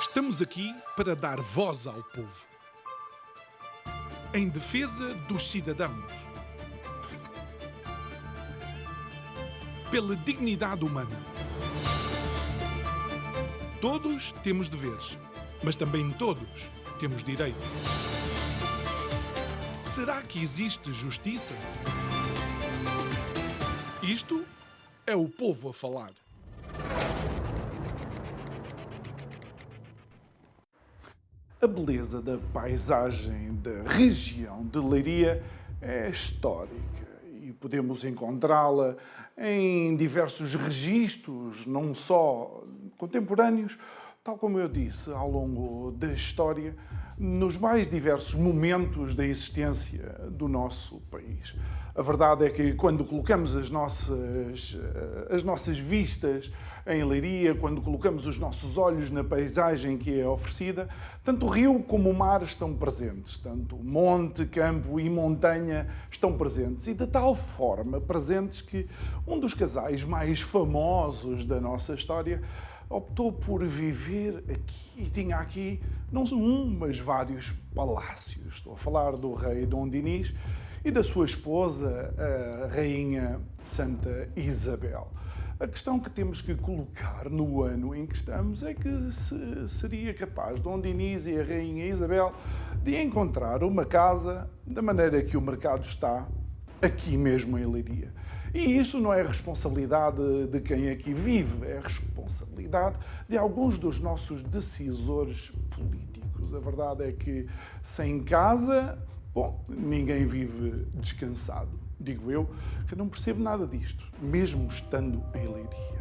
Estamos aqui para dar voz ao povo, em defesa dos cidadãos, pela dignidade humana. Todos temos deveres, mas também todos temos direitos. Será que existe justiça? Isto é o povo a falar. A beleza da paisagem da região de Leiria é histórica e podemos encontrá-la em diversos registros, não só contemporâneos, tal como eu disse, ao longo da história, nos mais diversos momentos da existência do nosso país. A verdade é que quando colocamos as nossas vistas em Leiria, quando colocamos os nossos olhos na paisagem que é oferecida, tanto o rio como o mar estão presentes, tanto monte, campo e montanha estão presentes, e de tal forma presentes que um dos casais mais famosos da nossa história optou por viver aqui e tinha aqui não um, mas vários palácios. Estou a falar do rei Dom Dinis e da sua esposa, a rainha Santa Isabel. A questão que temos que colocar no ano em que estamos é que seria capaz Dom Dinis e a rainha Isabel de encontrar uma casa da maneira que o mercado está aqui mesmo em Leiria. E isso não é responsabilidade de quem aqui vive, é responsabilidade de alguns dos nossos decisores políticos. A verdade é que sem casa, ninguém vive descansado. Digo eu, que não percebo nada disto, mesmo estando em Leiria.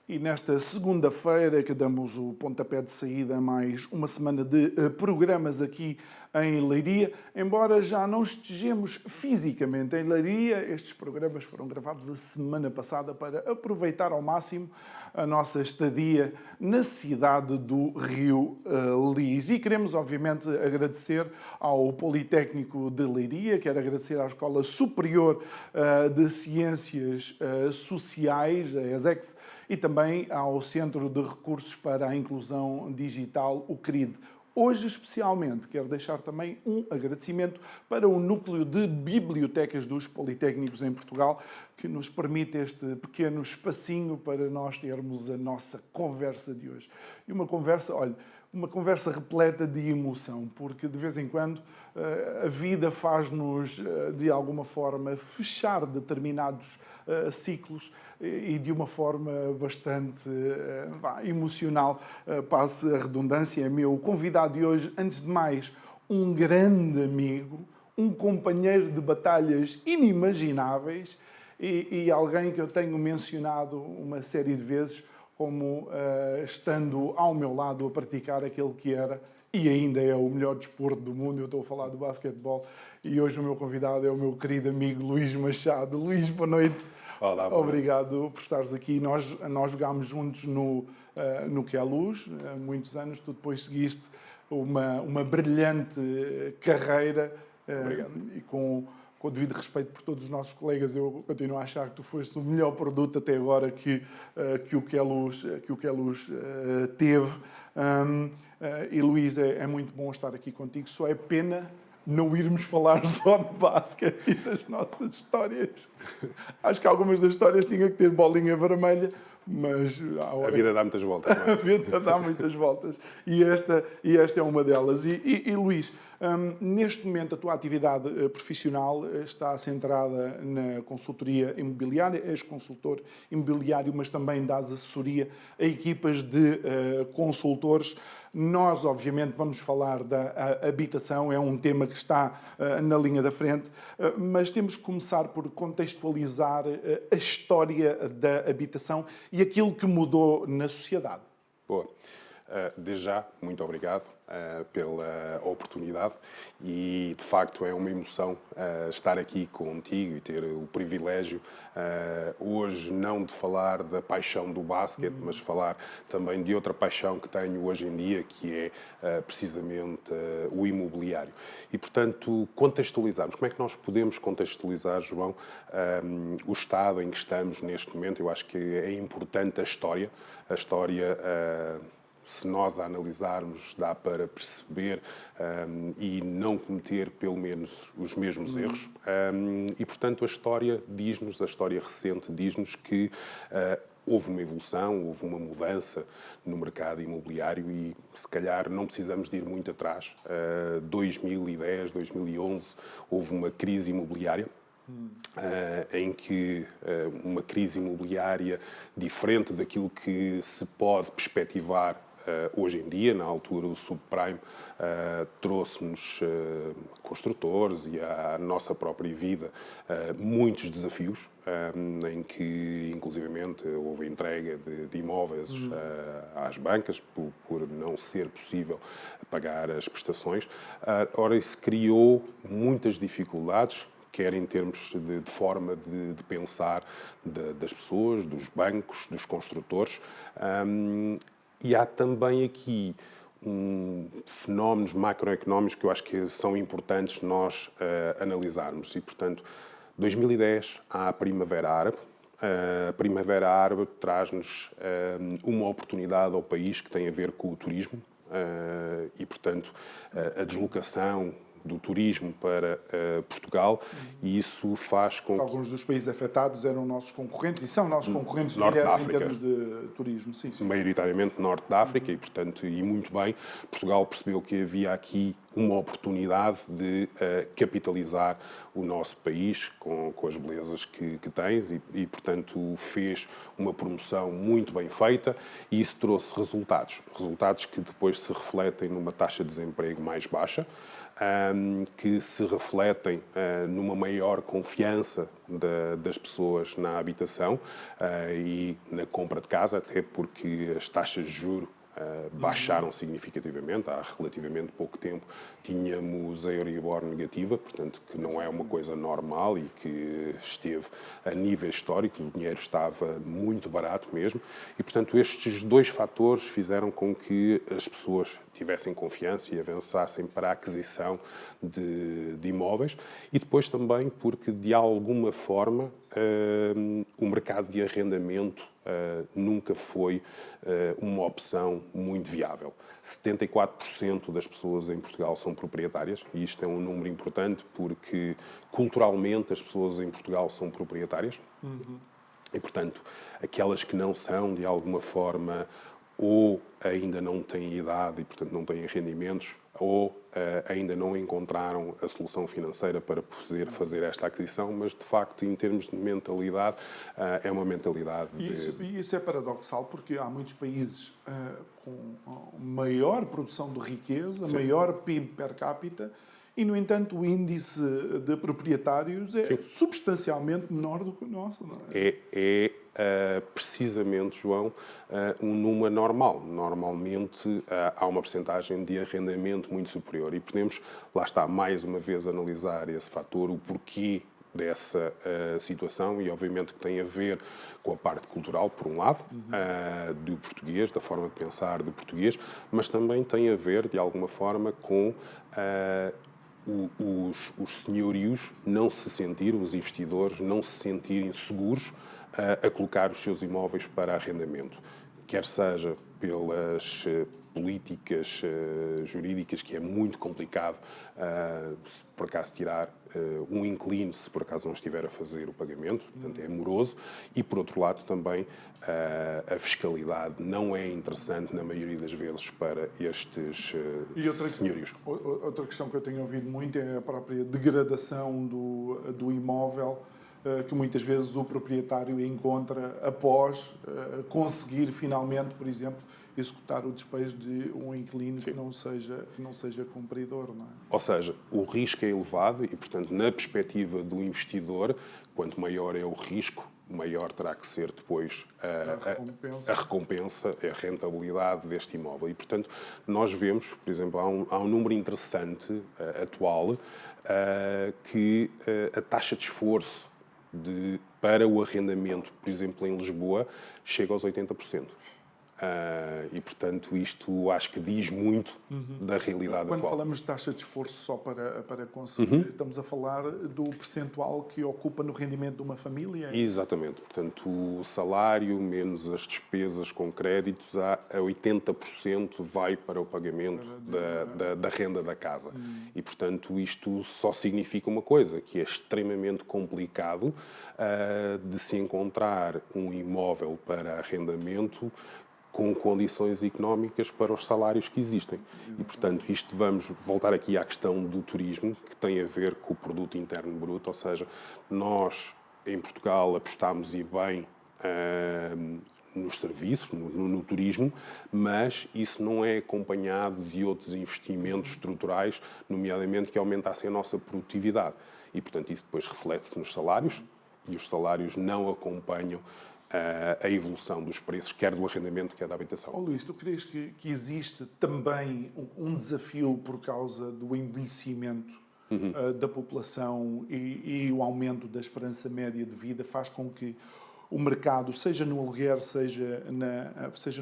E nesta segunda-feira que damos o pontapé de saída a mais uma semana de programas aqui em Leiria. Embora já não estejamos fisicamente em Leiria, estes programas foram gravados a semana passada para aproveitar ao máximo a nossa estadia na cidade do Rio Lis. E queremos, obviamente, agradecer ao Politécnico de Leiria, quero agradecer à Escola Superior de Ciências Sociais, a ESEX, e também ao Centro de Recursos para a Inclusão Digital, o CRID. Hoje, especialmente, quero deixar também um agradecimento para o Núcleo de Bibliotecas dos Politécnicos em Portugal, que nos permite este pequeno espacinho para nós termos a nossa conversa de hoje. E uma conversa repleta de emoção, porque de vez em quando a vida faz-nos, de alguma forma, fechar determinados ciclos e de uma forma bastante emocional, passe a redundância. É meu convidado de hoje, antes de mais, um grande amigo, um companheiro de batalhas inimagináveis e alguém que eu tenho mencionado uma série de vezes como estando ao meu lado a praticar aquele que era e ainda é o melhor desporto do mundo. Eu estou a falar do basquetebol e hoje o meu convidado é o meu querido amigo Luís Machado. Luís, boa noite. Olá, boa noite. Obrigado por estares aqui. Nós jogámos juntos no QELUZ há muitos anos. Tu depois seguiste uma brilhante carreira e com o devido respeito por todos os nossos colegas, eu continuo a achar que tu foste o melhor produto até agora que o QELUZ teve. E Luís, é muito bom estar aqui contigo. Só é pena não irmos falar só de basquete e das nossas histórias. Acho que algumas das histórias tinha que ter bolinha vermelha, mas A vida dá muitas voltas, não é? a vida dá muitas voltas e esta é uma delas. E Luís, neste momento a tua atividade profissional está centrada na consultoria imobiliária, és consultor imobiliário, mas também dás assessoria a equipas de consultores. Nós, obviamente, vamos falar da habitação, é um tema que está na linha da frente, mas temos que começar por contextualizar a história da habitação e aquilo que mudou na sociedade. Boa. Desde já, muito obrigado pela oportunidade e, de facto, é uma emoção estar aqui contigo e ter o privilégio hoje não de falar da paixão do basquete, mas falar também de outra paixão que tenho hoje em dia, que é precisamente o imobiliário. E, portanto, contextualizarmos. Como é que nós podemos contextualizar, João, o estado em que estamos neste momento? Eu acho que é importante a história. A história... se nós a analisarmos, dá para perceber e não cometer, pelo menos, os mesmos erros. E, portanto, a história diz-nos, a história recente diz-nos que houve uma evolução, houve uma mudança no mercado imobiliário e, se calhar, não precisamos de ir muito atrás. 2010, 2011, houve uma crise imobiliária. Em que uma crise imobiliária diferente daquilo que se pode perspectivar hoje em dia, na altura o subprime trouxe-nos construtores e à nossa própria vida muitos desafios, em que inclusivamente houve entrega de imóveis às bancas por não ser possível pagar as prestações. Ora, isso criou muitas dificuldades, quer em termos de forma de pensar das pessoas, dos bancos, dos construtores. E há também aqui fenómenos macroeconómicos que eu acho que são importantes nós analisarmos. E, portanto, 2010 há a Primavera Árabe. A Primavera Árabe traz-nos uma oportunidade ao país que tem a ver com o turismo e, portanto, a deslocação do turismo para Portugal, e isso faz com que... Alguns dos países afetados eram nossos concorrentes e são nossos concorrentes diretos em termos de turismo. Sim, sim. Maioritariamente Norte da África e, portanto, e muito bem, Portugal percebeu que havia aqui uma oportunidade de capitalizar o nosso país com as belezas que tens e, portanto, fez uma promoção muito bem feita e isso trouxe resultados. Resultados que depois se refletem numa taxa de desemprego mais baixa, que se refletem numa maior confiança das pessoas na habitação e na compra de casa, até porque as taxas de juros baixaram significativamente. Há relativamente pouco tempo tínhamos a Euribor negativa, portanto, que não é uma coisa normal e que esteve a níveis históricos, o dinheiro estava muito barato mesmo, e, portanto, estes dois fatores fizeram com que as pessoas tivessem confiança e avançassem para a aquisição de imóveis, e depois também porque, de alguma forma, o mercado de arrendamento nunca foi uma opção muito viável. 74% das pessoas em Portugal são proprietárias, e isto é um número importante porque, culturalmente, as pessoas em Portugal são proprietárias. E, portanto, aquelas que não são, de alguma forma, ou ainda não têm idade e, portanto, não têm rendimentos, ou ainda não encontraram a solução financeira para poder fazer esta aquisição, mas, de facto, em termos de mentalidade, é uma mentalidade... Isso é paradoxal, porque há muitos países com maior produção de riqueza, maior PIB per capita, e, no entanto, o índice de proprietários é substancialmente menor do que o nosso. Não é? Precisamente, João, um número normal. Normalmente há uma percentagem de arrendamento muito superior e podemos, lá está, mais uma vez analisar esse fator, o porquê dessa situação e, obviamente, que tem a ver com a parte cultural, por um lado, do português, da forma de pensar do português, mas também tem a ver, de alguma forma, com os senhorios não se sentirem, os investidores não se sentirem seguros a colocar os seus imóveis para arrendamento, quer seja políticas jurídicas que é muito complicado, se por acaso tirar um inquilino, se por acaso não estiver a fazer o pagamento, portanto é moroso, e por outro lado também a fiscalidade não é interessante na maioria das vezes para estes senhorios. Outra questão que eu tenho ouvido muito é a própria degradação do imóvel, que muitas vezes o proprietário encontra após conseguir finalmente, por exemplo, executar o despejo de um inquilino que não seja cumpridor, não é? Ou seja, o risco é elevado e, portanto, na perspectiva do investidor, quanto maior é o risco, maior terá que ser depois a recompensa, a rentabilidade deste imóvel. E, portanto, nós vemos, por exemplo, há um número interessante atual que a taxa de esforço para o arrendamento, por exemplo, em Lisboa, chega aos 80%. E, portanto, isto acho que diz muito da realidade atual. Quando falamos de taxa de esforço, só para conseguir, estamos a falar do percentual que ocupa no rendimento de uma família? Exatamente. Portanto, o salário menos as despesas com créditos, a 80% vai para o pagamento da renda da casa. E, portanto, isto só significa uma coisa, que é extremamente complicado de se encontrar um imóvel para arrendamento com condições económicas para os salários que existem. E, portanto, isto vamos voltar aqui à questão do turismo, que tem a ver com o produto interno bruto, ou seja, nós, em Portugal, apostámos e bem nos serviços, no turismo, mas isso não é acompanhado de outros investimentos estruturais, nomeadamente que aumentassem a nossa produtividade. E, portanto, isso depois reflete-se nos salários, e os salários não acompanham a evolução dos preços, quer do arrendamento, quer da habitação. Luís, tu crees que existe também um desafio por causa do envelhecimento da população e o aumento da esperança média de vida faz com que o mercado, seja no aluguer, seja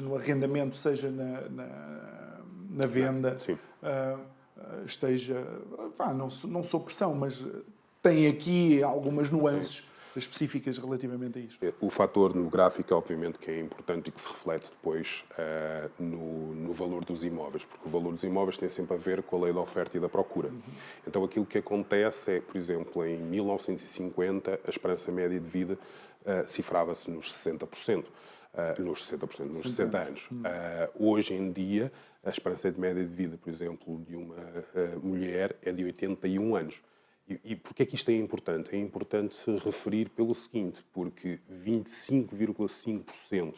no arrendamento, seja na venda, esteja... não sou pressão, mas tem aqui algumas nuances específicas relativamente a isto? O fator demográfico, obviamente, que é importante e que se reflete depois no valor dos imóveis, porque o valor dos imóveis tem sempre a ver com a lei da oferta e da procura. Então, aquilo que acontece é, por exemplo, em 1950, a esperança média de vida cifrava-se nos 60%. Nos 60 anos. Hoje em dia, a esperança média de vida, por exemplo, de uma mulher é de 81 anos. E porquê é que isto é importante? É importante referir pelo seguinte, porque 25,5%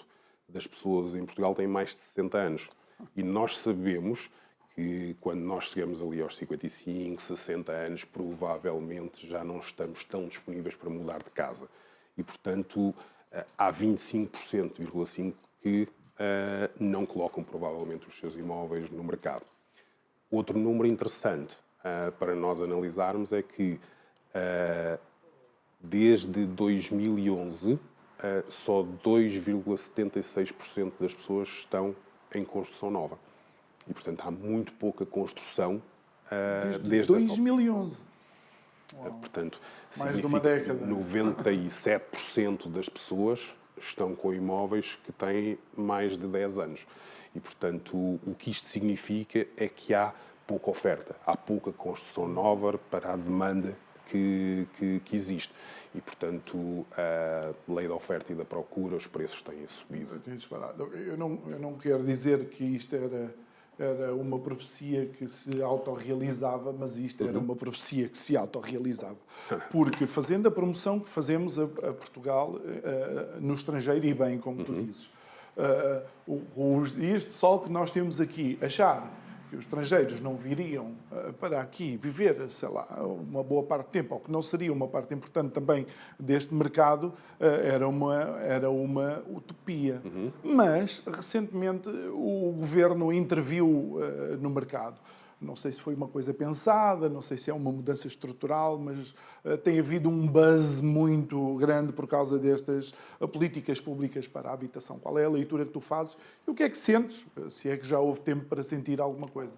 das pessoas em Portugal têm mais de 60 anos. E nós sabemos que quando nós chegamos ali aos 55, 60 anos, provavelmente já não estamos tão disponíveis para mudar de casa. E, portanto, há 25,5% que não colocam provavelmente os seus imóveis no mercado. Outro número interessante para nós analisarmos é que desde 2011 só 2,76% das pessoas estão em construção nova. E, portanto, há muito pouca construção desde 2011. Portanto, mais de uma década. 97% das pessoas estão com imóveis que têm mais de 10 anos. E, portanto, o que isto significa é que há pouca oferta, há pouca construção nova para a demanda que existe. E, portanto, a lei da oferta e da procura, os preços têm subido. Eu não quero dizer que isto era uma profecia que se autorrealizava, mas isto era uma profecia que se autorrealizava. Porque fazendo a promoção que fazemos a Portugal no estrangeiro, e bem, como tu dizes, os dias de sol que nós temos aqui, achar que os estrangeiros não viriam para aqui viver, sei lá, uma boa parte do tempo, ou que não seria uma parte importante também deste mercado, era uma utopia. Mas, recentemente, o governo interviu no mercado. Não sei se foi uma coisa pensada, não sei se é uma mudança estrutural, mas tem havido um buzz muito grande por causa destas políticas públicas para a habitação. Qual é a leitura que tu fazes e o que é que sentes, se é que já houve tempo para sentir alguma coisa?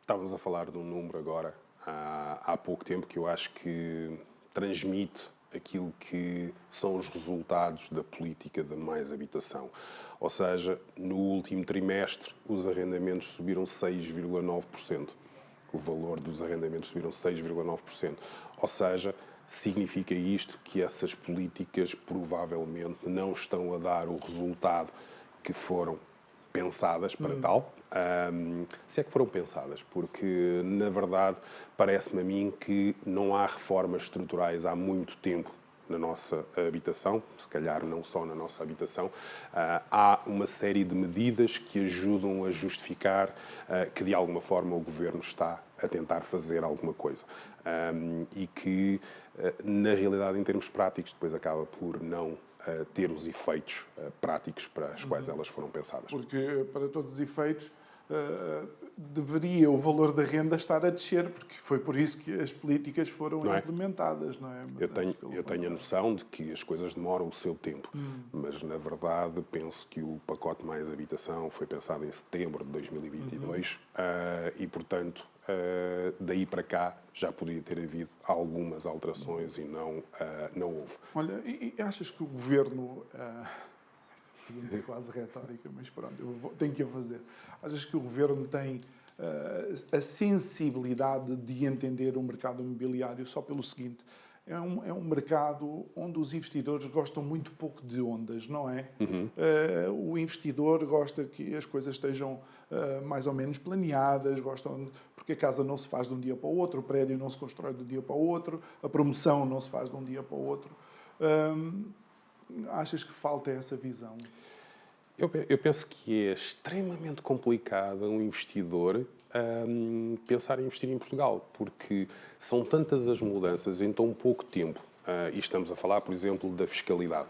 Estávamos a falar de um número agora, há pouco tempo, que eu acho que transmite aquilo que são os resultados da política de mais habitação. Ou seja, no último trimestre, os arrendamentos subiram 6,9%. O valor dos arrendamentos subiram 6,9%. Ou seja, significa isto que essas políticas provavelmente não estão a dar o resultado que foram pensadas para tal. Se é que foram pensadas, porque, na verdade, parece-me a mim que não há reformas estruturais há muito tempo na nossa habitação, se calhar não só na nossa habitação. Há uma série de medidas que ajudam a justificar que, de alguma forma, o Governo está a tentar fazer alguma coisa. E que, na realidade, em termos práticos, depois acaba por não ter os efeitos práticos para os quais elas foram pensadas. Porque, para todos os efeitos, deveria o valor da renda estar a descer, porque foi por isso que as políticas foram implementadas, não é? Eu tenho a noção de que as coisas demoram o seu tempo, mas, na verdade, penso que o pacote Mais Habitação foi pensado em setembro de 2022 e, portanto, daí para cá já podia ter havido algumas alterações e não houve. Olha, e achas que o Governo... é quase retórica, mas pronto, tenho que a fazer. Achas que o Governo tem a sensibilidade de entender o mercado imobiliário só pelo seguinte? É um mercado onde os investidores gostam muito pouco de ondas, não é? O investidor gosta que as coisas estejam mais ou menos planeadas, porque a casa não se faz de um dia para o outro, o prédio não se constrói de um dia para o outro, a promoção não se faz de um dia para o outro. Achas que falta essa visão? Eu penso que é extremamente complicado um investidor pensar em investir em Portugal, porque são tantas as mudanças em tão pouco tempo. E estamos a falar, por exemplo, da fiscalidade.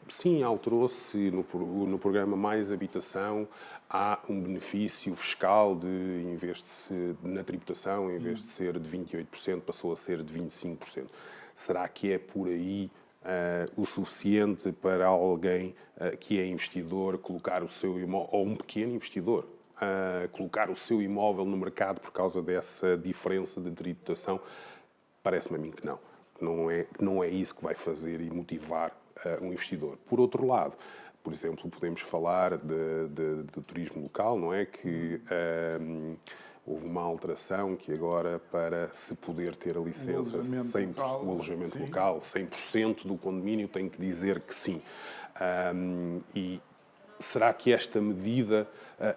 Sim, alterou-se no programa Mais Habitação, há um benefício fiscal em vez de ser na tributação, em vez de ser de 28%, passou a ser de 25%. Será que é por aí o suficiente para alguém que é investidor colocar o seu imóvel, ou um pequeno investidor, colocar o seu imóvel no mercado por causa dessa diferença de tributação? Parece-me a mim que não. Não é isso que vai fazer e motivar um investidor. Por outro lado, por exemplo, podemos falar de turismo local, não é? Que houve uma alteração que agora, para se poder ter a licença, o alojamento local, 100% do condomínio tem que dizer que sim. E será que esta medida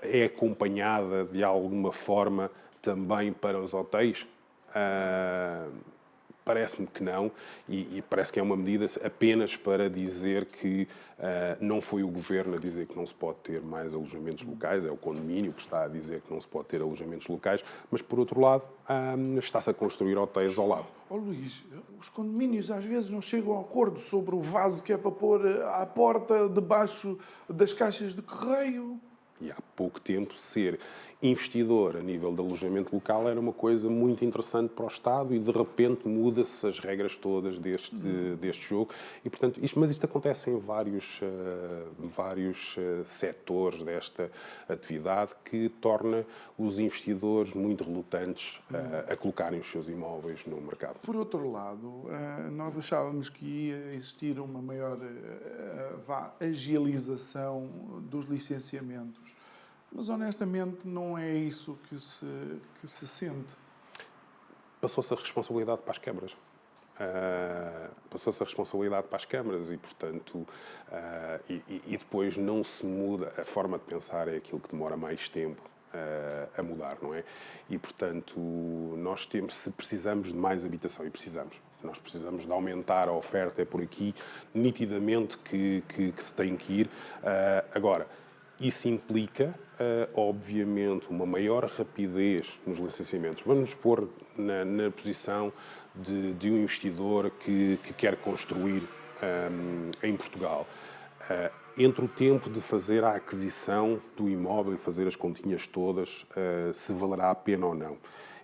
é acompanhada de alguma forma também para os hotéis? Parece-me que não, e parece que é uma medida apenas para dizer que não foi o Governo a dizer que não se pode ter mais alojamentos locais, é o condomínio que está a dizer que não se pode ter alojamentos locais, mas, por outro lado, está-se a construir hotéis ao lado. Luís, os condomínios às vezes não chegam a acordo sobre o vaso que é para pôr à porta, debaixo das caixas de correio. E há pouco tempo ser investidor a nível de alojamento local era uma coisa muito interessante para o Estado e, de repente, muda-se as regras todas deste jogo. E, portanto, isto acontece em vários setores desta atividade, que torna os investidores muito relutantes a colocarem os seus imóveis no mercado. Por outro lado, nós achávamos que ia existir uma maior agilização dos licenciamentos. Mas, honestamente, não é isso que se sente. Passou-se a responsabilidade para as câmaras. Passou-se a responsabilidade para as câmaras e, portanto, e depois não se muda. A forma de pensar é aquilo que demora mais tempo a mudar, não é? E, portanto, se precisamos de mais habitação, e nós precisamos de aumentar a oferta, é por aqui, nitidamente, que se tem que ir. Agora, isso implica, obviamente, uma maior rapidez nos licenciamentos. Vamos nos pôr na posição de um investidor que quer construir em Portugal. Entre o tempo de fazer a aquisição do imóvel e fazer as continhas todas, se valerá a pena ou não.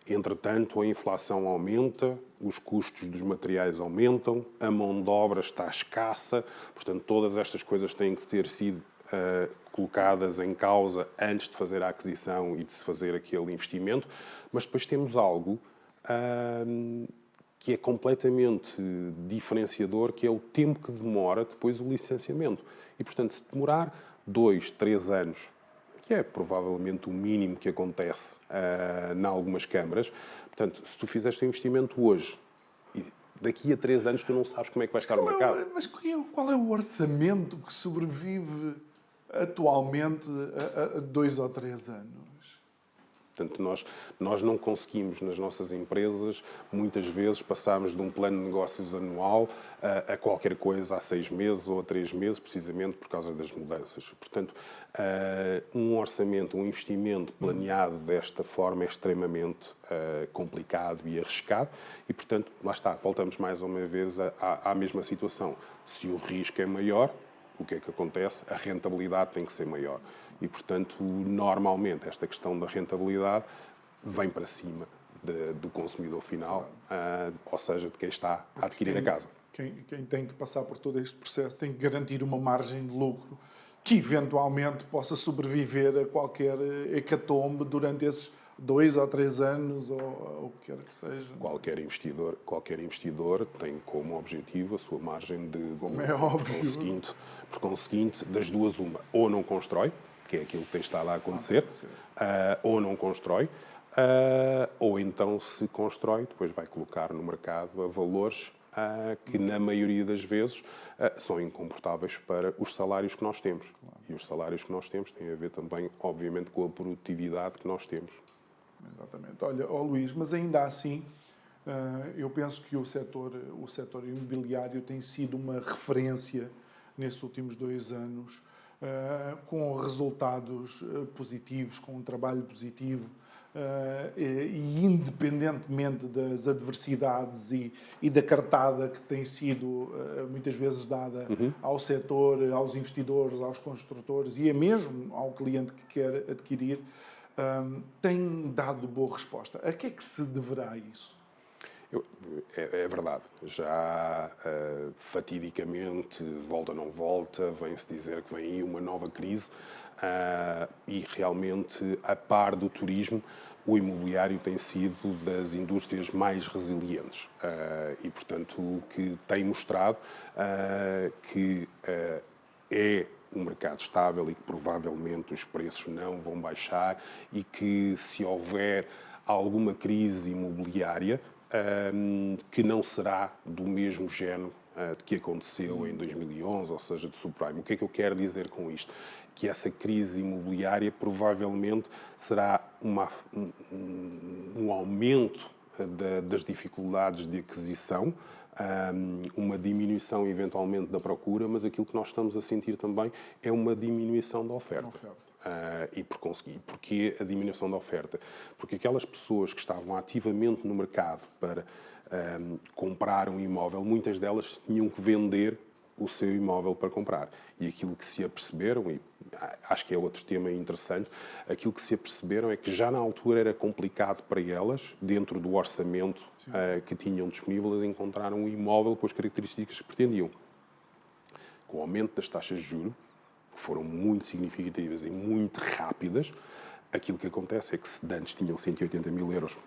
Entretanto, a inflação aumenta, os custos dos materiais aumentam, a mão de obra está escassa, portanto, todas estas coisas têm que ter sido colocadas em causa antes de fazer a aquisição e de se fazer aquele investimento, mas depois temos algo que é completamente diferenciador, que é o tempo que demora depois o licenciamento. E, portanto, se demorar 2, 3 anos, que é provavelmente o mínimo que acontece em algumas câmaras, portanto, se tu fizeste um investimento hoje, e daqui a 3 anos tu não sabes como é que vai estar no mercado. Mas qual é o orçamento que sobrevive atualmente a 2 ou 3 anos? Portanto, nós não conseguimos, nas nossas empresas, muitas vezes passarmos de um plano de negócios anual a qualquer coisa há 6 meses ou a 3 meses, precisamente por causa das mudanças. Portanto, um orçamento, um investimento planeado desta forma é extremamente complicado e arriscado e, portanto, lá está, voltamos mais uma vez à mesma situação. Se o risco é maior, o que é que acontece? A rentabilidade tem que ser maior. E, portanto, normalmente, esta questão da rentabilidade vem para cima do consumidor final, ou seja, de quem está a adquirir a casa. Quem tem que passar por todo este processo tem que garantir uma margem de lucro que, eventualmente, possa sobreviver a qualquer hecatombe durante esses 2 ou 3 anos, ou o que quer que seja. Qualquer investidor tem como objetivo a sua margem de Como é óbvio. Por conseguinte, das duas uma. Ou não constrói, que é aquilo que tem estado a acontecer, ou não constrói, ou então, se constrói, depois vai colocar no mercado a valores que, na maioria das vezes, são incomportáveis para os salários que nós temos. E os salários que nós temos têm a ver também, obviamente, com a produtividade que nós temos. Exatamente. Olha, Luís, mas ainda assim, eu penso que o setor imobiliário tem sido uma referência nestes últimos 2 anos, com resultados positivos, com um trabalho positivo, e independentemente das adversidades e da cartada que tem sido muitas vezes dada ao setor, aos investidores, aos construtores e mesmo ao cliente que quer adquirir, tem dado boa resposta. A que é que se deverá isso? É verdade. Já fatidicamente, volta ou não volta, vem-se dizer que vem aí uma nova crise e realmente, a par do turismo, o imobiliário tem sido das indústrias mais resilientes e, portanto, o que tem mostrado que é um mercado estável e que provavelmente os preços não vão baixar e que, se houver alguma crise imobiliária, que não será do mesmo género de que aconteceu em 2011, ou seja, de subprime. O que é que eu quero dizer com isto? Que essa crise imobiliária provavelmente será um aumento das dificuldades de aquisição, uma diminuição eventualmente da procura, mas aquilo que nós estamos a sentir também é uma diminuição da oferta. E porquê a diminuição da oferta? Porque aquelas pessoas que estavam ativamente no mercado para comprar um imóvel, muitas delas tinham que vender o seu imóvel para comprar. E aquilo que se aperceberam, e acho que é outro tema interessante, aquilo que se aperceberam é que já na altura era complicado para elas, dentro do orçamento que tinham disponível, encontrar um imóvel com as características que pretendiam. Com o aumento das taxas de juros, que foram muito significativas e muito rápidas, aquilo que acontece é que se antes tinham 180 mil euros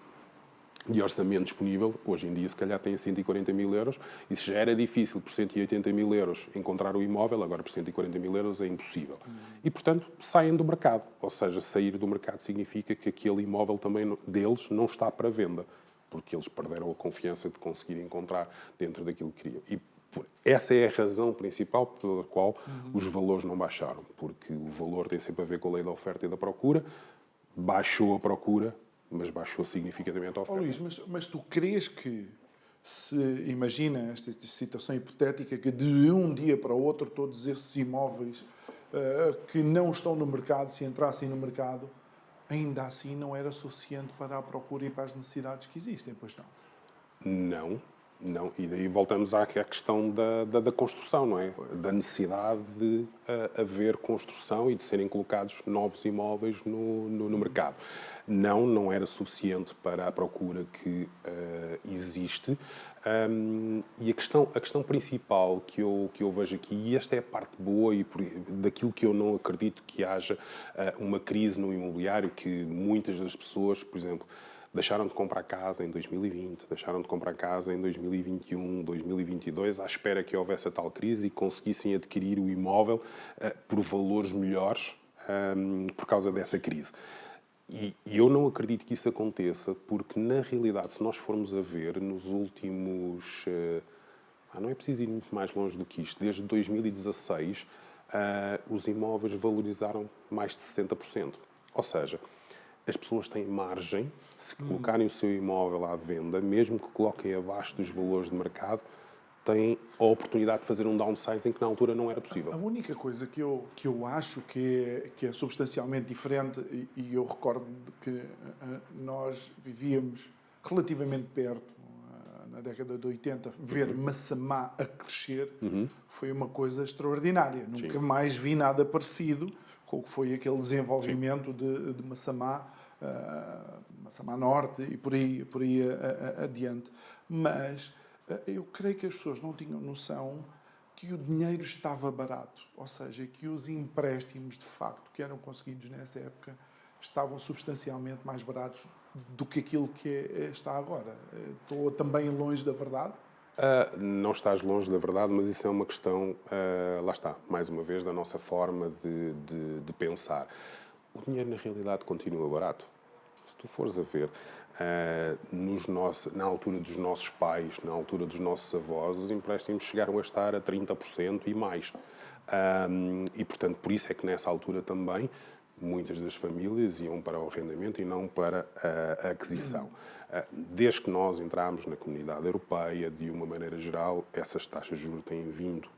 de orçamento disponível, hoje em dia se calhar tem 140 mil euros, e se já era difícil por 180 mil euros encontrar o imóvel, agora por 140 mil euros é impossível. E, portanto, saem do mercado. Ou seja, sair do mercado significa que aquele imóvel também deles não está para venda, porque eles perderam a confiança de conseguir encontrar dentro daquilo que queriam. E essa é a razão principal pela qual os valores não baixaram, porque o valor tem sempre a ver com a lei da oferta e da procura, baixou a procura, mas baixou significativamente a oferta. Luís, mas tu crês que, se imagina esta situação hipotética, que de um dia para o outro todos esses imóveis que não estão no mercado, se entrassem no mercado, ainda assim não era suficiente para a procura e para as necessidades que existem, pois não? Não. E daí voltamos à questão da construção, não é? Da necessidade de haver construção e de serem colocados novos imóveis no mercado. Não era suficiente para a procura que existe. E a questão principal que eu vejo aqui, e esta é a parte boa e daquilo que eu não acredito que haja uma crise no imobiliário, que muitas das pessoas, por exemplo, deixaram de comprar casa em 2020, deixaram de comprar casa em 2021, 2022, à espera que houvesse a tal crise e conseguissem adquirir o imóvel por valores melhores por causa dessa crise. E eu não acredito que isso aconteça, porque, na realidade, se nós formos a ver, nos últimos... não é preciso ir muito mais longe do que isto. Desde 2016, os imóveis valorizaram mais de 60%. Ou seja, as pessoas têm margem, se colocarem o seu imóvel à venda, mesmo que coloquem abaixo dos valores de mercado, têm a oportunidade de fazer um downsizing que na altura não era possível. A única coisa que eu acho que é substancialmente diferente, e eu recordo de que nós vivíamos relativamente perto, na década de 80, ver Massamá a crescer, foi uma coisa extraordinária. Nunca mais vi nada parecido com o que foi aquele desenvolvimento de Massamá, Massamá Norte e por aí adiante. Mas eu creio que as pessoas não tinham noção que o dinheiro estava barato, ou seja, que os empréstimos, de facto, que eram conseguidos nessa época, estavam substancialmente mais baratos do que aquilo que está agora. Estou também longe da verdade? Não estás longe da verdade, mas isso é uma questão, lá está, mais uma vez, da nossa forma de pensar. O dinheiro, na realidade, continua barato. Se tu fores a ver, na altura dos nossos pais, na altura dos nossos avós, os empréstimos chegaram a estar a 30% e mais. E, portanto, por isso é que nessa altura também muitas das famílias iam para o arrendamento e não para a aquisição. Desde que nós entramos na Comunidade Europeia, de uma maneira geral, essas taxas de juros têm vindo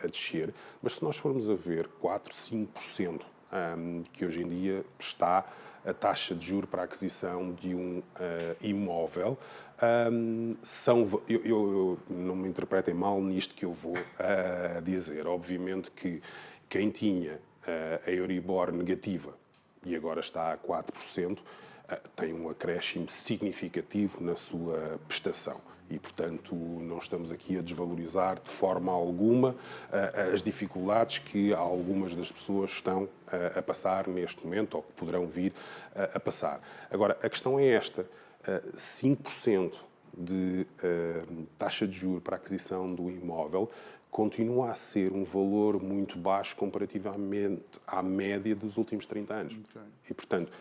a descer, mas se nós formos a ver 4, 5%, que hoje em dia está a taxa de juros para a aquisição de um imóvel, eu não me interpretem mal nisto que eu vou dizer. Obviamente que quem tinha a Euribor negativa e agora está a 4%, tem um acréscimo significativo na sua prestação. E, portanto, não estamos aqui a desvalorizar de forma alguma as dificuldades que algumas das pessoas estão a passar neste momento ou que poderão vir a passar. Agora, a questão é esta: 5% de taxa de juros para a aquisição do imóvel continua a ser um valor muito baixo comparativamente à média dos últimos 30 anos. Okay. E, portanto,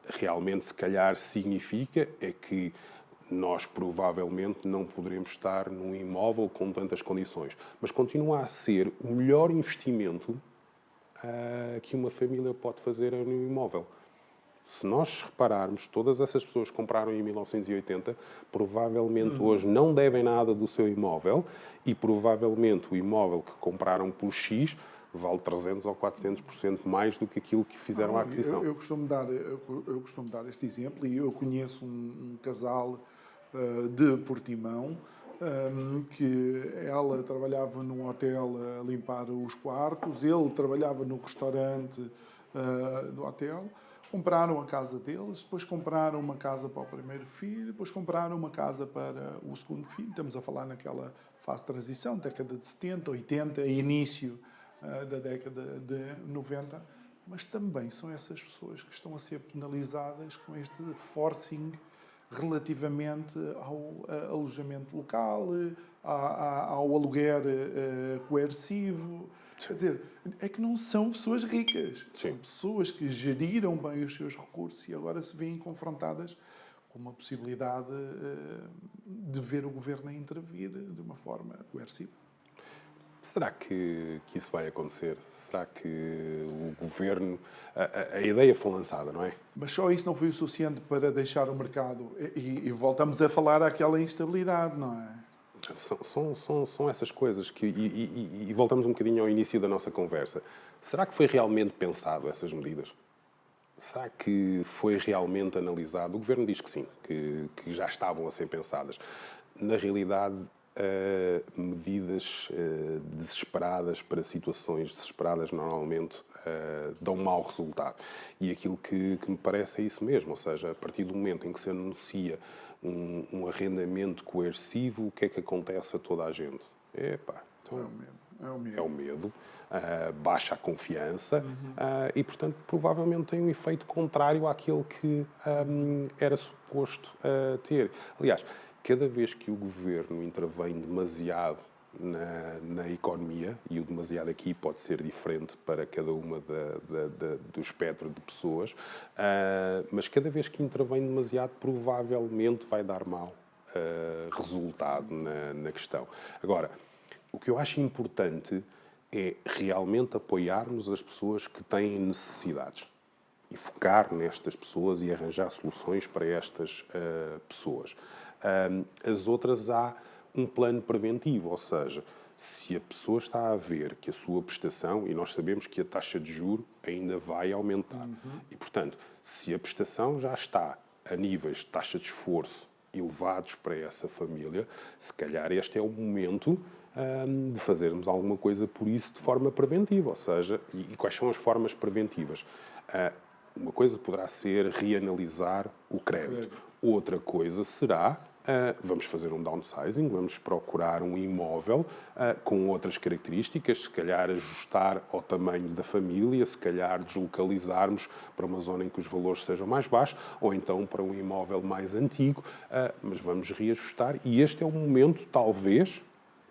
realmente, se calhar, significa é que nós provavelmente não poderemos estar num imóvel com tantas condições, mas continua a ser o melhor investimento que uma família pode fazer no imóvel. Se nós repararmos, todas essas pessoas que compraram em 1980, provavelmente hoje não devem nada do seu imóvel e provavelmente o imóvel que compraram por X vale 300 ou 400% mais do que aquilo que fizeram a aquisição. Eu costumo dar este exemplo, e eu conheço um casal de Portimão, que ela trabalhava num hotel a limpar os quartos, ele trabalhava no restaurante do hotel. Compraram a casa deles, depois compraram uma casa para o primeiro filho, depois compraram uma casa para o segundo filho. Estamos a falar naquela fase de transição, década de 70, 80, início da década de 90. Mas também são essas pessoas que estão a ser penalizadas com este forcing relativamente ao alojamento local, ao aluguer coercivo. Quer dizer, é que não são pessoas ricas. Sim. São pessoas que geriram bem os seus recursos e agora se veem confrontadas com uma possibilidade de ver o governo a intervir de uma forma coerciva. Será que isso vai acontecer? Será que o governo... A ideia foi lançada, não é? Mas só isso não foi o suficiente para deixar o mercado. E voltamos a falar àquela instabilidade, não é? São essas coisas que... E voltamos um bocadinho ao início da nossa conversa. Será que foi realmente pensado essas medidas? Será que foi realmente analisado? O governo diz que sim, que já estavam a ser pensadas. Na realidade, medidas desesperadas para situações desesperadas normalmente dão mau resultado. E aquilo que me parece é isso mesmo, ou seja, a partir do momento em que se anuncia um arrendamento coercivo, o que é que acontece a toda a gente? Então, É o medo. Baixa a confiança e, portanto, provavelmente tem um efeito contrário àquele que era suposto ter. Aliás, cada vez que o governo intervém demasiado na economia, e o demasiado aqui pode ser diferente para cada uma do espectro de pessoas, mas cada vez que intervém demasiado, provavelmente vai dar mau resultado na questão. Agora, o que eu acho importante é realmente apoiarmos as pessoas que têm necessidades e focar nestas pessoas e arranjar soluções para estas pessoas. As outras, há um plano preventivo, ou seja, se a pessoa está a ver que a sua prestação, e nós sabemos que a taxa de juro ainda vai aumentar, e, portanto, se a prestação já está a níveis de taxa de esforço elevados para essa família, se calhar este é o momento de fazermos alguma coisa por isso de forma preventiva. Ou seja, e quais são as formas preventivas? Uma coisa poderá ser reanalisar o crédito. Outra coisa será, vamos fazer um downsizing, vamos procurar um imóvel com outras características, se calhar ajustar ao tamanho da família, se calhar deslocalizarmos para uma zona em que os valores sejam mais baixos, ou então para um imóvel mais antigo, mas vamos reajustar. E este é o momento, talvez,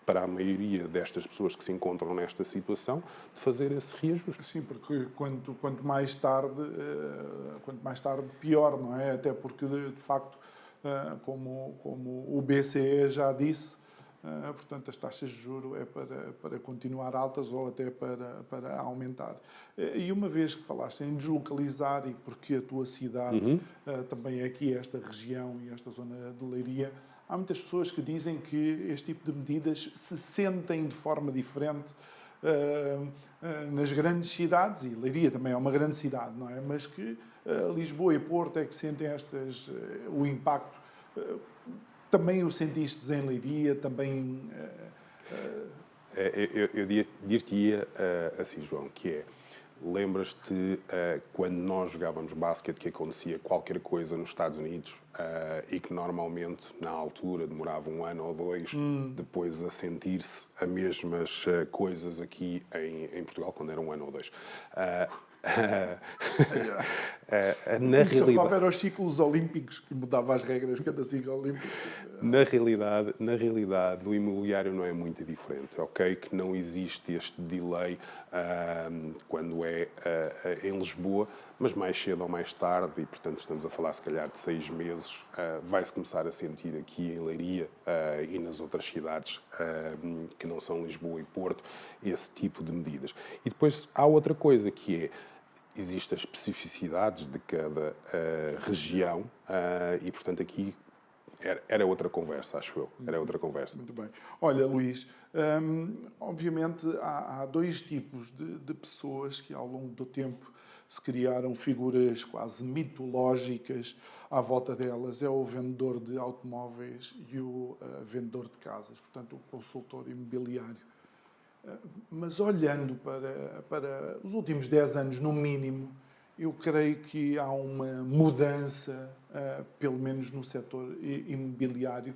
para a maioria destas pessoas que se encontram nesta situação, de fazer esse reajuste. Sim, porque quanto mais tarde, pior, não é? Até porque, de facto, como o BCE já disse, portanto, as taxas de juros é para continuar altas ou até para aumentar. E uma vez que falaste em deslocalizar, e porque a tua cidade também é aqui, esta região e esta zona de Leiria, há muitas pessoas que dizem que este tipo de medidas se sentem de forma diferente nas grandes cidades, e Leiria também é uma grande cidade, não é? Mas que Lisboa e Porto é que sentem o impacto. Também o sentistes em Leiria, também... Eu dir-te-ia assim, João, que é, lembras-te quando nós jogávamos basquete que acontecia qualquer coisa nos Estados Unidos e que normalmente, na altura, demorava 1 ano ou 2 depois a sentir-se as mesmas coisas aqui em Portugal, quando era 1 ano ou 2. Na realidade, eram os ciclos olímpicos que mudava as regras cada ciclo olímpico. Na realidade, o imobiliário não é muito diferente. Ok, que não existe este delay quando é em Lisboa, mas mais cedo ou mais tarde, e portanto estamos a falar se calhar de 6 meses, vai-se começar a sentir aqui em Leiria e nas outras cidades que não são Lisboa e Porto, esse tipo de medidas. E depois há outra coisa que é, existem as especificidades de cada região e, portanto, aqui era outra conversa, acho eu. Era outra conversa. Muito bem. Olha, Luís, obviamente há 2 tipos de pessoas que, ao longo do tempo, se criaram figuras quase mitológicas à volta delas. É o vendedor de automóveis e o vendedor de casas, portanto, o consultor imobiliário. Mas olhando para os últimos 10 anos, no mínimo, eu creio que há uma mudança, pelo menos no setor imobiliário.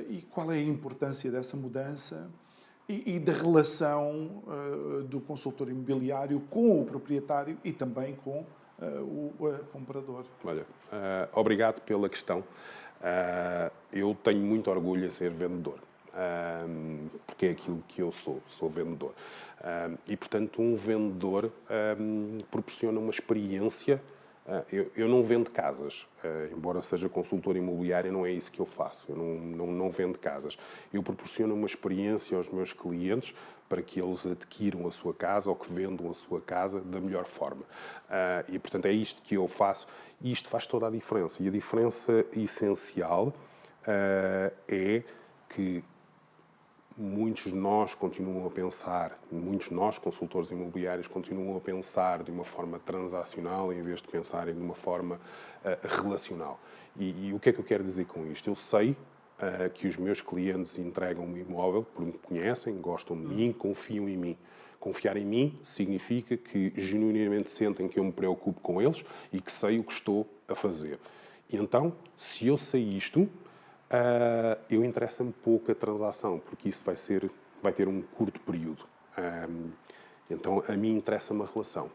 E qual é a importância dessa mudança e da relação do consultor imobiliário com o proprietário e também com o comprador? Olha, obrigado pela questão. Eu tenho muito orgulho em ser vendedor. Porque é aquilo que eu sou vendedor. E, portanto, um vendedor proporciona uma experiência. Eu não vendo casas, embora seja consultor imobiliário, não é isso que eu faço. Eu não vendo casas. Eu proporciono uma experiência aos meus clientes para que eles adquiram a sua casa ou que vendam a sua casa da melhor forma. E, portanto, é isto que eu faço e isto faz toda a diferença. E a diferença essencial é que muitos de nós continuam a pensar, muitos de nós, consultores imobiliários, continuam a pensar de uma forma transacional em vez de pensarem de uma forma relacional. E o que é que eu quero dizer com isto? Eu sei que os meus clientes entregam um imóvel porque me conhecem, gostam de mim, confiam em mim. Confiar em mim significa que genuinamente sentem que eu me preocupo com eles e que sei o que estou a fazer. E então, se eu sei isto, Eu interessa-me pouco a transação, porque isso vai ter um curto período. Então, a mim interessa-me a relação.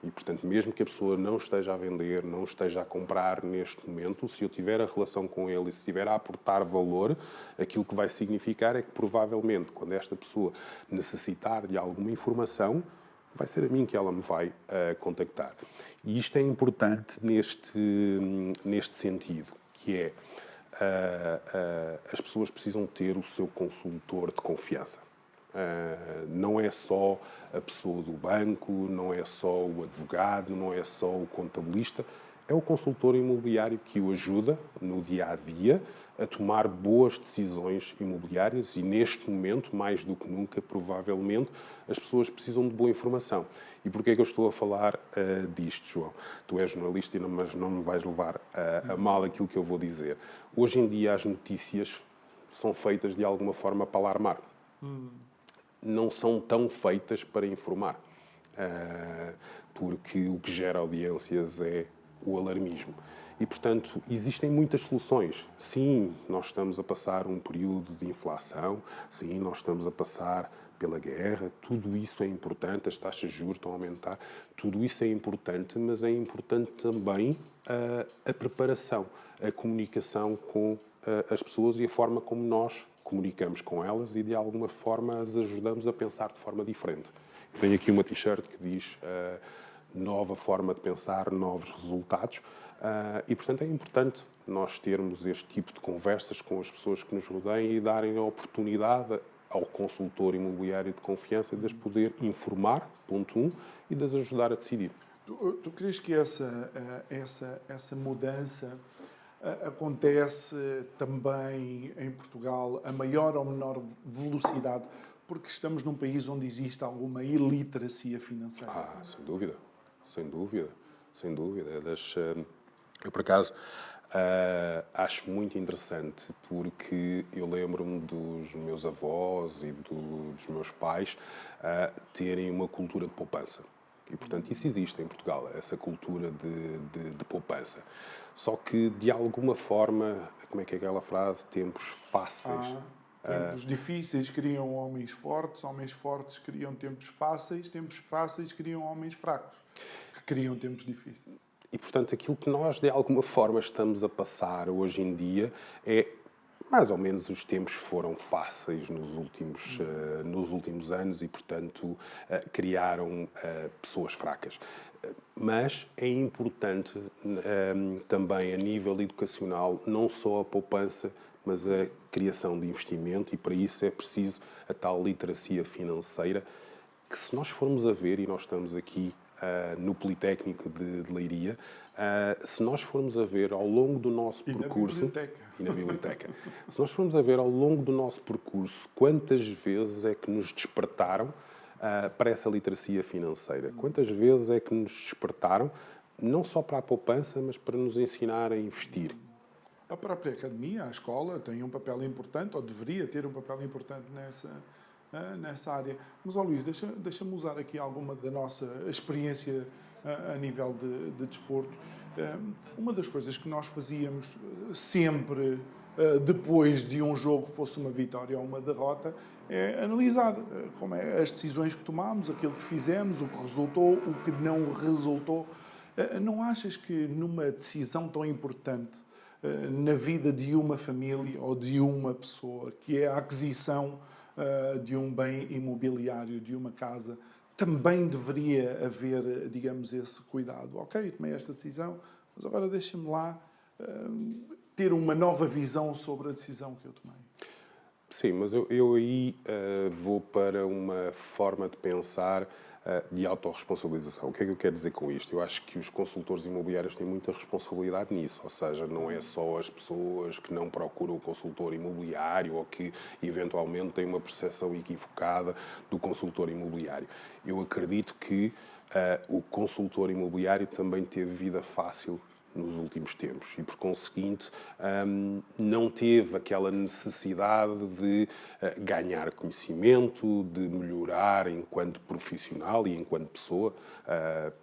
E, portanto, mesmo que a pessoa não esteja a vender, não esteja a comprar neste momento, se eu tiver a relação com ele e se estiver a aportar valor, aquilo que vai significar é que, provavelmente, quando esta pessoa necessitar de alguma informação, vai ser a mim que ela me vai contactar. E isto é importante neste sentido, que é as pessoas precisam ter o seu consultor de confiança. Não é só a pessoa do banco, não é só o advogado, não é só o contabilista, é o consultor imobiliário que o ajuda no dia-a-dia a tomar boas decisões imobiliárias e, neste momento, mais do que nunca, provavelmente, as pessoas precisam de boa informação. E porquê é que eu estou a falar disto, João? Tu és jornalista, mas não me vais levar a mal aquilo que eu vou dizer. Hoje em dia, as notícias são feitas de alguma forma para alarmar. Não são tão feitas para informar. Porque o que gera audiências é o alarmismo. E, portanto, existem muitas soluções. Sim, nós estamos a passar um período de inflação, sim, nós estamos a passar pela guerra, tudo isso é importante, as taxas de juros estão a aumentar, tudo isso é importante, mas é importante também a preparação, a comunicação com as pessoas e a forma como nós comunicamos com elas e, de alguma forma, as ajudamos a pensar de forma diferente. Eu tenho aqui uma t-shirt que diz nova forma de pensar, novos resultados. E, portanto, é importante nós termos este tipo de conversas com as pessoas que nos rodeiam e darem a oportunidade ao consultor imobiliário de confiança de as poder informar, ponto 1, e de as ajudar a decidir. Tu crees que essa mudança acontece também em Portugal a maior ou menor velocidade porque estamos num país onde existe alguma iliteracia financeira? Sem dúvida. Sem dúvida. Sem dúvida. Eu, por acaso, acho muito interessante porque eu lembro-me dos meus avós e dos meus pais terem uma cultura de poupança. E, portanto, isso existe em Portugal, essa cultura de poupança. Só que, de alguma forma, como é que é aquela frase? Tempos fáceis. Tempos difíceis criam homens fortes criam tempos fáceis criam homens fracos, que criam tempos difíceis. E, portanto, aquilo que nós, de alguma forma, estamos a passar hoje em dia é, mais ou menos, os tempos foram fáceis nos últimos anos e, portanto, criaram pessoas fracas. Mas é importante também, a nível educacional, não só a poupança, mas a criação de investimento, e para isso é preciso a tal literacia financeira, que, se nós formos a ver, e nós estamos aqui no Politécnico de Leiria, se nós formos a ver ao longo do nosso percurso... E na biblioteca. Se nós formos a ver ao longo do nosso percurso, quantas vezes é que nos despertaram para essa literacia financeira? Quantas vezes é que nos despertaram, não só para a poupança, mas para nos ensinar a investir? A própria academia, a escola, tem um papel importante, ou deveria ter um papel importante nessa área. Mas, Luís, deixa-me usar aqui alguma da nossa experiência a nível de desporto. Uma das coisas que nós fazíamos sempre depois de um jogo, fosse uma vitória ou uma derrota, é analisar como as decisões que tomámos, aquilo que fizemos, o que resultou, o que não resultou. Não achas que numa decisão tão importante na vida de uma família ou de uma pessoa, que é a aquisição de um bem imobiliário, de uma casa, também deveria haver, digamos, esse cuidado? Ok, tomei esta decisão, mas agora deixa-me lá ter uma nova visão sobre a decisão que eu tomei. Sim, mas eu aí vou para uma forma de pensar de autorresponsabilização. O que é que eu quero dizer com isto? Eu acho que os consultores imobiliários têm muita responsabilidade nisso, ou seja, não é só as pessoas que não procuram o consultor imobiliário ou que eventualmente têm uma percepção equivocada do consultor imobiliário. Eu acredito que o consultor imobiliário também teve vida fácil nos últimos tempos e, por conseguinte, não teve aquela necessidade de ganhar conhecimento, de melhorar enquanto profissional e enquanto pessoa,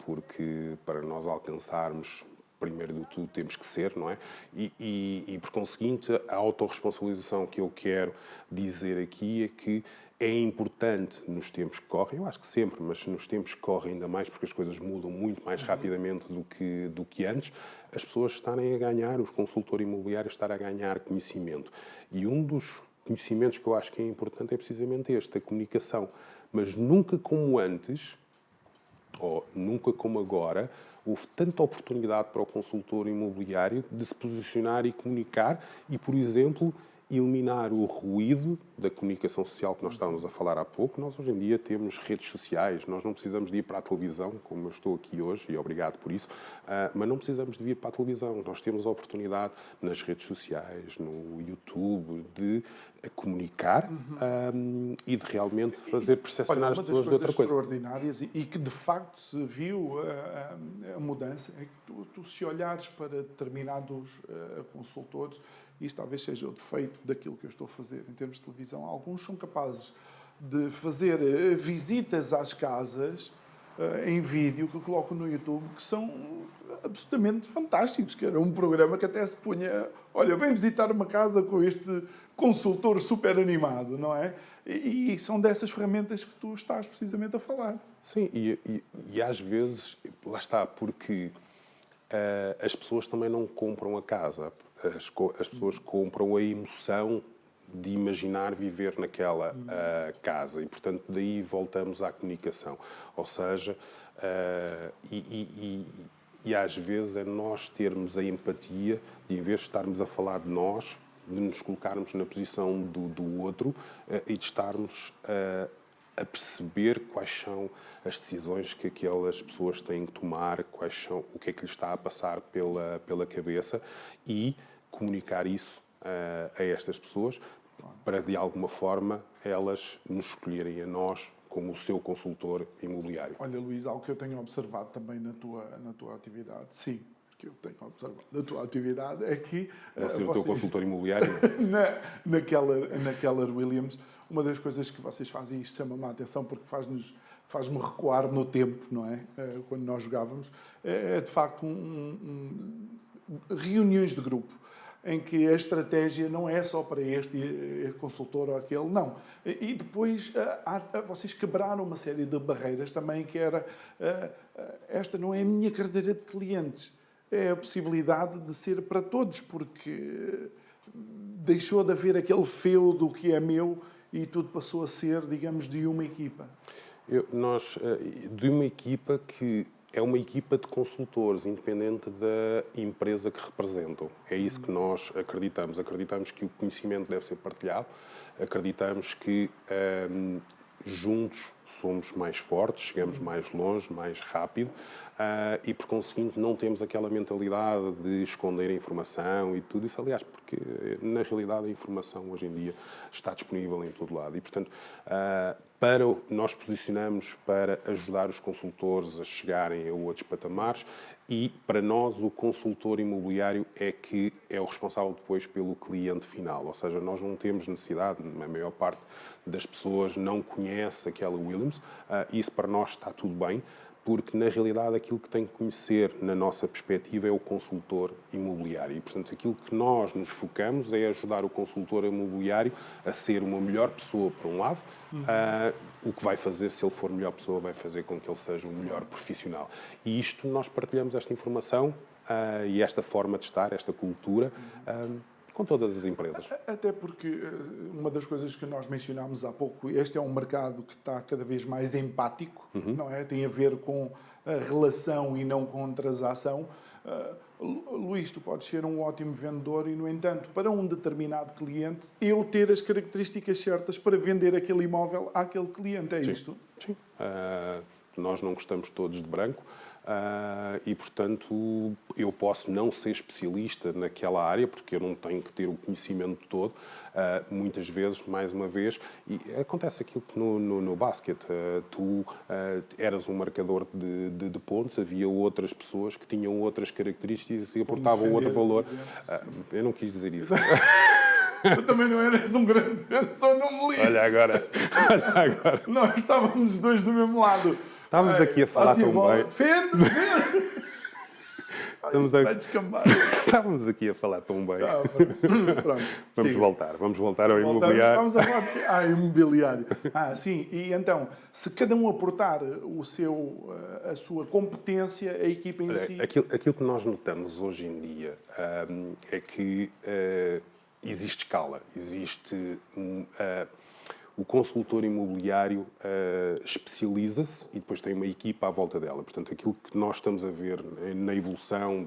porque para nós alcançarmos primeiro de tudo temos que ser, não é? E por conseguinte, a autorresponsabilização que eu quero dizer aqui é que é importante nos tempos que correm, eu acho que sempre, mas nos tempos que correm ainda mais, porque as coisas mudam muito mais rapidamente do que antes, as pessoas estarem a ganhar, os consultores imobiliários estarem a ganhar conhecimento. E um dos conhecimentos que eu acho que é importante é precisamente este, a comunicação. Mas nunca como antes, ou nunca como agora, houve tanta oportunidade para o consultor imobiliário de se posicionar e comunicar e, por exemplo, eliminar o ruído da comunicação social que nós estávamos a falar há pouco. Nós hoje em dia temos redes sociais, nós não precisamos de ir para a televisão, como eu estou aqui hoje, e obrigado por isso, mas não precisamos de vir para a televisão. Nós temos a oportunidade nas redes sociais, no YouTube, de comunicar e de realmente fazer percepcionar as pessoas de outra coisa. Uma das coisas extraordinárias e que de facto se viu a mudança é que tu se olhares para determinados consultores, isto talvez seja o defeito daquilo que eu estou a fazer em termos de televisão, alguns são capazes de fazer visitas às casas em vídeo que eu coloco no YouTube, que são absolutamente fantásticos, que era um programa que até se punha, olha, vem visitar uma casa com este consultor super animado, não é? E são dessas ferramentas que tu estás precisamente a falar. Sim, e às vezes, lá está, porque as pessoas também não compram a casa, as pessoas compram a emoção de imaginar viver naquela casa e, portanto, daí voltamos à comunicação. Ou seja, e às vezes é nós termos a empatia de, em vez de estarmos a falar de nós, de nos colocarmos na posição do outro e de estarmos a perceber quais são as decisões que aquelas pessoas têm que tomar, o que é que lhes está a passar pela cabeça e comunicar isso a estas pessoas para, de alguma forma, elas nos escolherem a nós como o seu consultor imobiliário. Olha, Luís, algo que eu tenho observado também na tua atividade, sim, que eu tenho observado na tua atividade, é que... Não ser o teu consultor imobiliário? naquela Williams, uma das coisas que vocês fazem, isto chama-me a atenção porque faz-me recuar no tempo, não é? Quando nós jogávamos, é de facto reuniões de grupo, em que a estratégia não é só para este consultor ou aquele, não. E depois vocês quebraram uma série de barreiras também, que era, esta não é a minha carteira de clientes, é a possibilidade de ser para todos, porque deixou de haver aquele feudo que é meu e tudo passou a ser, digamos, de uma equipa. De uma equipa que é uma equipa de consultores, independente da empresa que representam. É isso que nós acreditamos. Acreditamos que o conhecimento deve ser partilhado, acreditamos que juntos somos mais fortes, chegamos mais longe, mais rápido e, por conseguinte, não temos aquela mentalidade de esconder a informação e tudo isso. Aliás, porque, na realidade, a informação hoje em dia está disponível em todo lado. E, portanto, nós posicionamos para ajudar os consultores a chegarem a outros patamares e, para nós, o consultor imobiliário é que é o responsável depois pelo cliente final. Ou seja, nós não temos necessidade, a maior parte das pessoas não conhece aquela Williams. Isso para nós está tudo bem, porque, na realidade, aquilo que tem que conhecer, na nossa perspectiva, é o consultor imobiliário. E, portanto, aquilo que nós nos focamos é ajudar o consultor imobiliário a ser uma melhor pessoa, por um lado. O que vai fazer, se ele for melhor pessoa, vai fazer com que ele seja um melhor profissional. E isto, nós partilhamos esta informação e esta forma de estar, esta cultura, com todas as empresas. Até porque uma das coisas que nós mencionámos há pouco, este é um mercado que está cada vez mais empático, não é? Tem a ver com a relação e não com transação. Luís, tu podes ser um ótimo vendedor e, no entanto, para um determinado cliente, eu ter as características certas para vender aquele imóvel àquele cliente. É isto? Sim. Nós não gostamos todos de branco. E, portanto, eu posso não ser especialista naquela área, porque eu não tenho que ter o conhecimento todo. Muitas vezes, mais uma vez, e acontece aquilo que no basquete. Tu eras um marcador de pontos, havia outras pessoas que tinham outras características e aportavam outro valor. Eu não quis dizer isso. Tu também não eras um grande defensor, não me lembro. Olha agora. Nós estávamos os dois do mesmo lado. Estávamos aqui a falar tão bem. Defende! Estamos Vai descambar. Estávamos aqui a falar tão bem. Pronto. Vamos voltar ao imobiliário. Vamos a falar de imobiliário. Sim. E então, se cada um aportar a sua competência, a equipa em si... Aquilo que nós notamos hoje em dia é que existe escala, existe... O consultor imobiliário especializa-se e depois tem uma equipa à volta dela. Portanto, aquilo que nós estamos a ver na evolução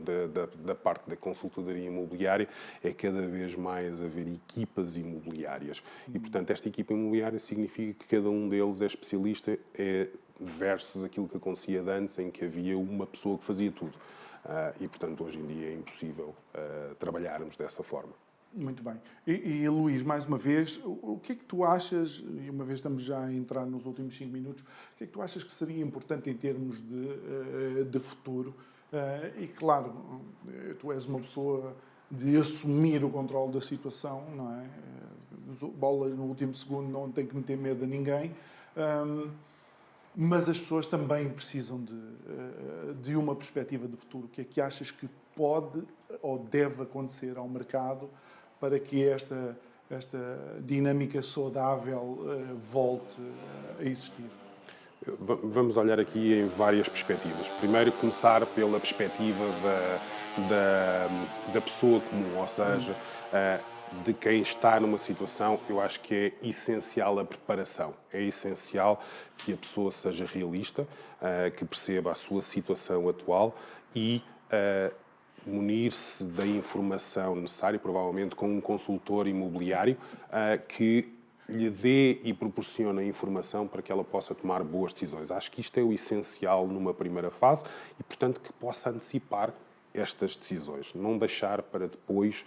da parte da consultoria imobiliária é cada vez mais haver equipas imobiliárias. E, portanto, esta equipa imobiliária significa que cada um deles é especialista versus aquilo que acontecia de antes, em que havia uma pessoa que fazia tudo. E, portanto, hoje em dia é impossível trabalharmos dessa forma. Muito bem. E Luís, mais uma vez, o que é que tu achas, e uma vez estamos já a entrar nos últimos 5 minutos, o que é que tu achas que seria importante em termos de futuro? E claro, tu és uma pessoa de assumir o controle da situação, não é? Bola no último segundo, não tem que meter medo a ninguém. Mas as pessoas também precisam de uma perspectiva de futuro. O que é que achas que pode ou deve acontecer ao mercado para que esta dinâmica saudável volte a existir? Vamos olhar aqui em várias perspectivas. Primeiro, começar pela perspectiva da pessoa comum, ou seja, de quem está numa situação. Eu acho que é essencial a preparação. É essencial que a pessoa seja realista, que perceba a sua situação atual e munir-se da informação necessária, provavelmente com um consultor imobiliário que lhe dê e proporcione a informação para que ela possa tomar boas decisões. Acho que isto é o essencial numa primeira fase e, portanto, que possa antecipar estas decisões. Não deixar para depois,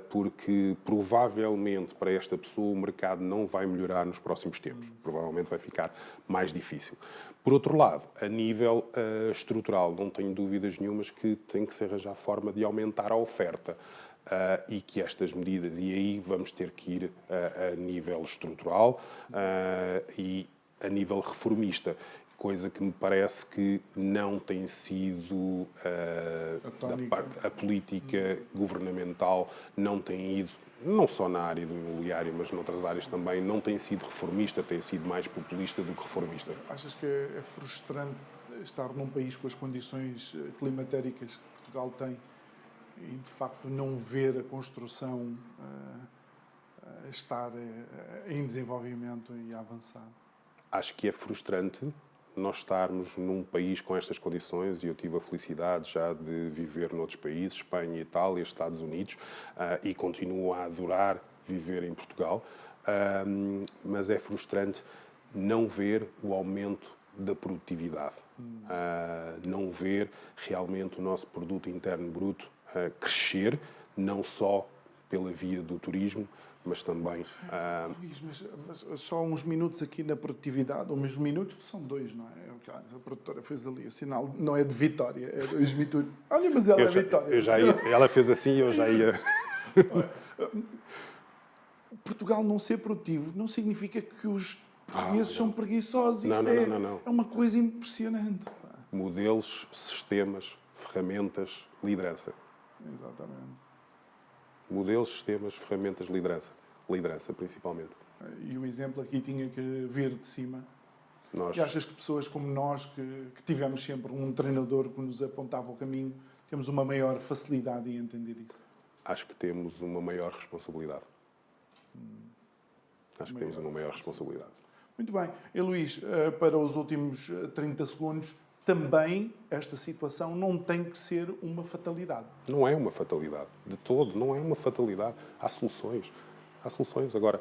porque provavelmente para esta pessoa o mercado não vai melhorar nos próximos tempos. Provavelmente vai ficar mais difícil. Por outro lado, a nível estrutural, não tenho dúvidas nenhumas que tem que se arranjar forma de aumentar a oferta. E que estas medidas, e aí vamos ter que ir a nível estrutural e a nível reformista, coisa que me parece que não tem sido a política governamental não tem ido, não só na área do imobiliário, mas noutras áreas também, não tem sido reformista, tem sido mais populista do que reformista. Achas que é frustrante estar num país com as condições climatéricas que Portugal tem e, de facto, não ver a construção estar em desenvolvimento e a avançar? Acho que é frustrante nós estarmos num país com estas condições, e eu tive a felicidade já de viver noutros países, Espanha, Itália, Estados Unidos, e continuo a adorar viver em Portugal, mas é frustrante não ver o aumento da produtividade, não ver realmente o nosso produto interno bruto crescer, não só pela via do turismo, mas também... Luís, mas só uns minutos aqui na produtividade, ou mesmo minutos que são 2, não é? A produtora fez ali o sinal, não é de vitória, é 2 minutos. Olha, mas ela é vitória. Ela fez assim e eu já ia... Portugal não ser produtivo não significa que os portugueses são preguiçosos. Não. É uma coisa impressionante. Modelos, sistemas, ferramentas, liderança. Exatamente. Modelos, sistemas, ferramentas, liderança. Liderança, principalmente. E o exemplo aqui tinha que vir de cima. Nós... E achas que pessoas como nós, que tivemos sempre um treinador que nos apontava o caminho, temos uma maior facilidade em entender isso? Acho que temos uma maior responsabilidade. Acho que temos uma maior responsabilidade. Muito bem. E Luís, para os últimos 30 segundos, também esta situação não tem que ser uma fatalidade. Não é uma fatalidade. De todo, não é uma fatalidade. Há soluções. Há soluções. Agora,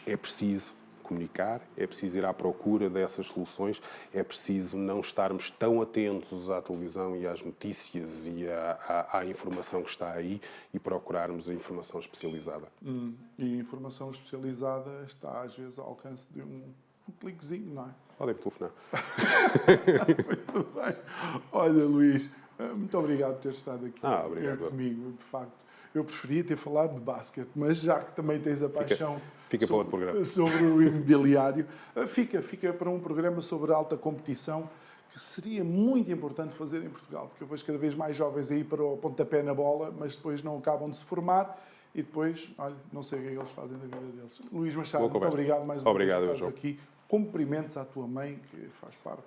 é preciso comunicar, é preciso ir à procura dessas soluções, é preciso não estarmos tão atentos à televisão e às notícias e à informação que está aí e procurarmos a informação especializada. E a informação especializada está, às vezes, ao alcance de um cliquezinho, não é? Podem telefonar. Muito bem. Olha, Luís, muito obrigado por ter estado aqui obrigado. Comigo, de facto. Eu preferia ter falado de basquete, mas já que também tens a paixão fica para outro programa. Sobre o imobiliário, fica para um programa sobre alta competição que seria muito importante fazer em Portugal, porque eu vejo cada vez mais jovens a ir para o pontapé na bola, mas depois não acabam de se formar e depois, olha, não sei o que é que eles fazem da vida deles. Luís Machado, muito obrigado mais uma vez por estares aqui. Cumprimentos à tua mãe, que faz parte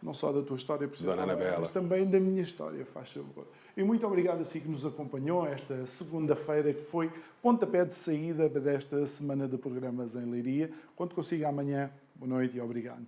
não só da tua história, mas também da minha história, faz favor. E muito obrigado a si que nos acompanhou esta segunda-feira, que foi pontapé de saída desta semana de programas em Leiria. Quando consiga amanhã, boa noite e obrigado.